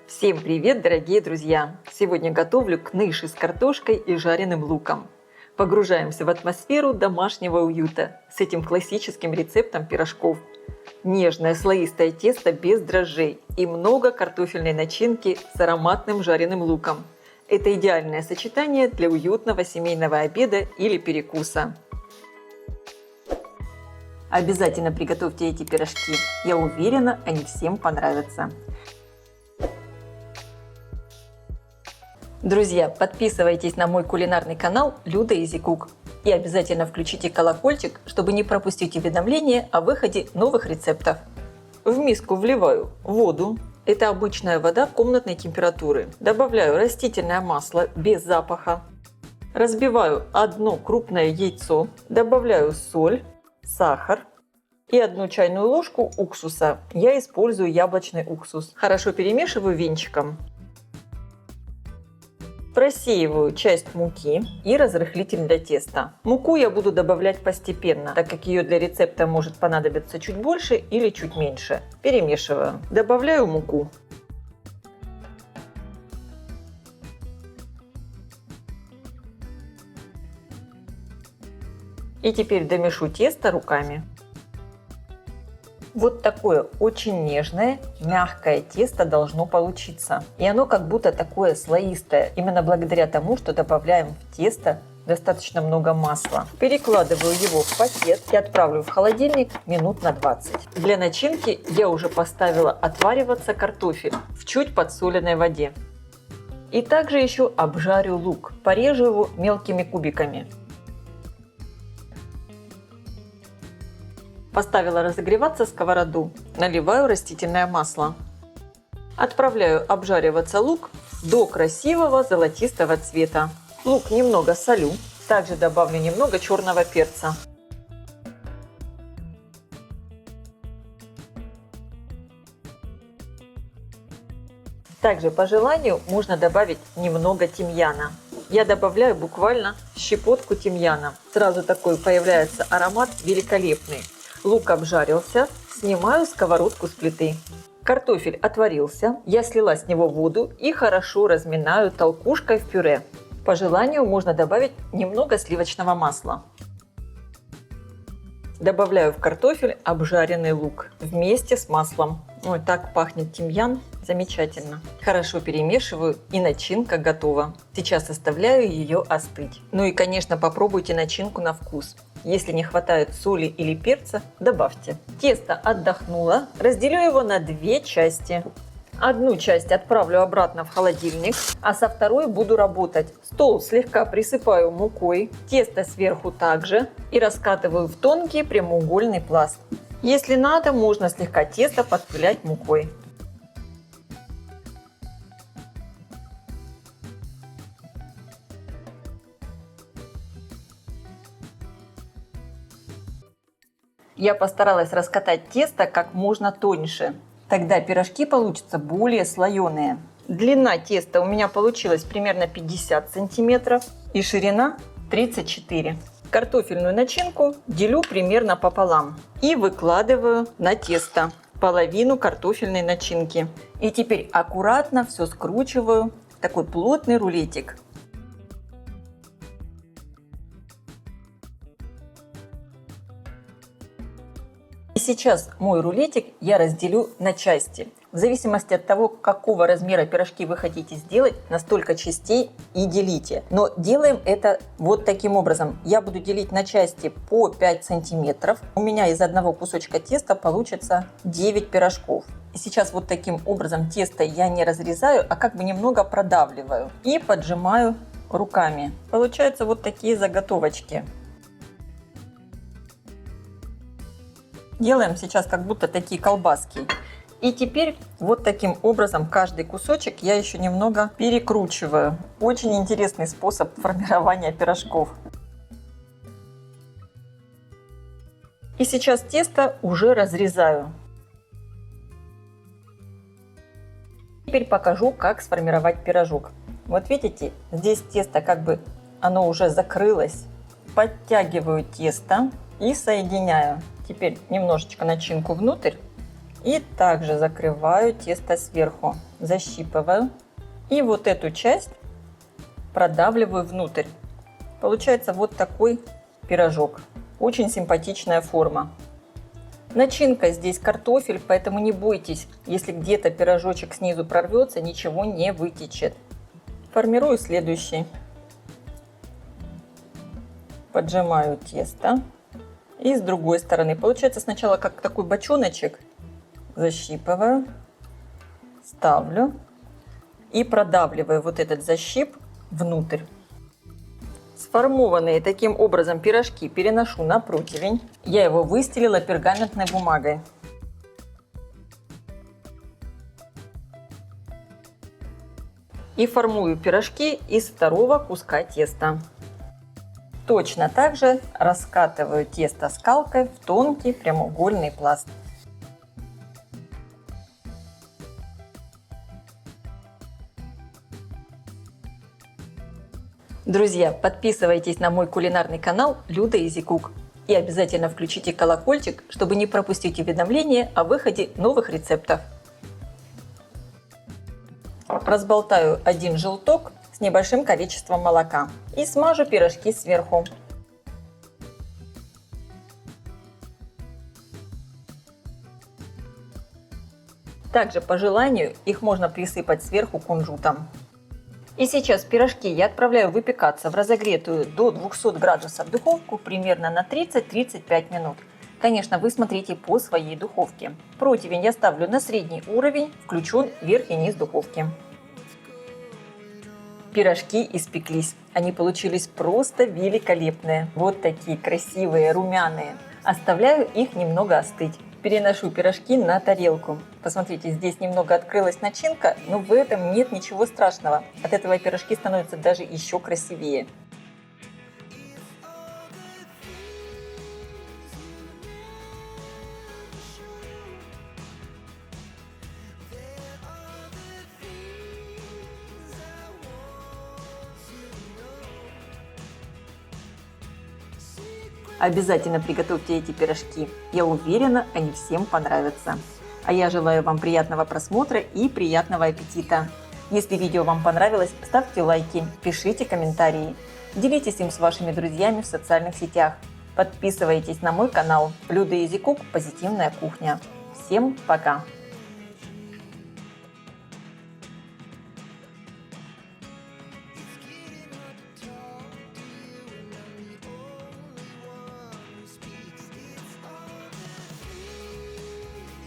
Всем привет, дорогие друзья! Сегодня готовлю кныши с картошкой и жареным луком. Погружаемся в атмосферу домашнего уюта с этим классическим рецептом пирожков. Нежное слоистое тесто без дрожжей и много картофельной начинки с ароматным жареным луком. Это идеальное сочетание для уютного семейного обеда или перекуса. Обязательно приготовьте эти пирожки. Я уверена, они всем понравятся. Друзья, подписывайтесь на мой кулинарный канал Люда Easy Cook и обязательно включите колокольчик, чтобы не пропустить уведомления о выходе новых рецептов. В миску вливаю воду, это обычная вода комнатной температуры. Добавляю растительное масло без запаха. Разбиваю одно крупное яйцо, добавляю соль, сахар и 1 чайную ложку уксуса. Я использую яблочный уксус. Хорошо перемешиваю венчиком. Просеиваю часть муки и разрыхлитель для теста. Муку я буду добавлять постепенно, так как ее для рецепта может понадобиться чуть больше или чуть меньше. Перемешиваю. Добавляю муку. И теперь домешу тесто руками. Вот такое очень нежное, мягкое тесто должно получиться. И оно как будто такое слоистое, именно благодаря тому, что добавляем в тесто достаточно много масла. Перекладываю его в пакет и отправлю в холодильник минут на 20. Для начинки я уже поставила отвариваться картофель в чуть подсоленной воде. И также еще обжарю лук, порежу его мелкими кубиками. Поставила разогреваться сковороду, наливаю растительное масло. Отправляю обжариваться лук до красивого золотистого цвета. Лук немного солю, также добавлю немного черного перца. Также по желанию можно добавить немного тимьяна. Я добавляю буквально щепотку тимьяна. Сразу такой появляется аромат великолепный. Лук обжарился, снимаю сковородку с плиты. Картофель отварился, я слила с него воду и хорошо разминаю толкушкой в пюре. По желанию можно добавить немного сливочного масла. Добавляю в картофель обжаренный лук вместе с маслом. Ой, так пахнет тимьян, замечательно. Хорошо перемешиваю и начинка готова. Сейчас оставляю ее остыть. Ну и, конечно, попробуйте начинку на вкус. Если не хватает соли или перца, добавьте. Тесто отдохнуло, разделю его на 2 части. Одну часть отправлю обратно в холодильник, а со второй буду работать. Стол слегка присыпаю мукой, тесто сверху также и раскатываю в тонкий прямоугольный пласт. Если надо, можно слегка тесто подпылять мукой. Я постаралась раскатать тесто как можно тоньше. Тогда пирожки получатся более слоеные. Длина теста у меня получилась примерно 50 сантиметров и ширина 34. Картофельную начинку делю примерно пополам и выкладываю на тесто половину картофельной начинки. И теперь аккуратно все скручиваю в такой плотный рулетик. И сейчас мой рулетик я разделю на части. В зависимости от того, какого размера пирожки вы хотите сделать, на столько частей и делите. Но делаем это вот таким образом. Я буду делить на части по 5 сантиметров. У меня из одного кусочка теста получится 9 пирожков. И сейчас вот таким образом тесто я не разрезаю, а как бы немного продавливаю и поджимаю руками. Получаются вот такие заготовочки. Делаем сейчас как будто такие колбаски. И теперь вот таким образом каждый кусочек я еще немного перекручиваю. Очень интересный способ формирования пирожков. И сейчас тесто уже разрезаю. Теперь покажу, как сформировать пирожок. Вот видите, здесь тесто как бы оно уже закрылось. Подтягиваю тесто и соединяю. Теперь немножечко начинку внутрь И также закрываю тесто сверху, защипываю. И вот эту часть продавливаю внутрь. Получается вот такой пирожок. Очень симпатичная форма. Начинка здесь картофель, поэтому не бойтесь, если где-то пирожочек снизу прорвется, ничего не вытечет. Формирую следующий. Поджимаю тесто. И с другой стороны. Получается сначала как такой бочоночек. Защипываю. Ставлю. И продавливаю вот этот защип внутрь. Сформованные таким образом пирожки переношу на противень. Я его выстелила пергаментной бумагой. И формую пирожки из второго куска теста. Точно так же раскатываю тесто скалкой в тонкий прямоугольный пласт. Друзья, подписывайтесь на мой кулинарный канал Люда Easy Cook и обязательно включите колокольчик, чтобы не пропустить уведомления о выходе новых рецептов. Разболтаю один желток с небольшим количеством молока и смажу пирожки сверху. Также по желанию их можно присыпать сверху кунжутом. И сейчас пирожки я отправляю выпекаться в разогретую до 200 градусов духовку примерно на 30-35 минут. Конечно, вы смотрите по своей духовке. Противень я ставлю на средний уровень, включен верх и низ духовки. Пирожки испеклись. Они получились просто великолепные. Вот такие красивые, румяные. Оставляю их немного остыть. Переношу пирожки на тарелку. Посмотрите, здесь немного открылась начинка, но в этом нет ничего страшного. От этого пирожки становятся даже еще красивее. Обязательно приготовьте эти пирожки. Я уверена, они всем понравятся. А я желаю вам приятного просмотра и приятного аппетита. Если видео вам понравилось, ставьте лайки, пишите комментарии. Делитесь им с вашими друзьями в социальных сетях. Подписывайтесь на мой канал Люда Easy Cook Позитивная кухня. Всем пока!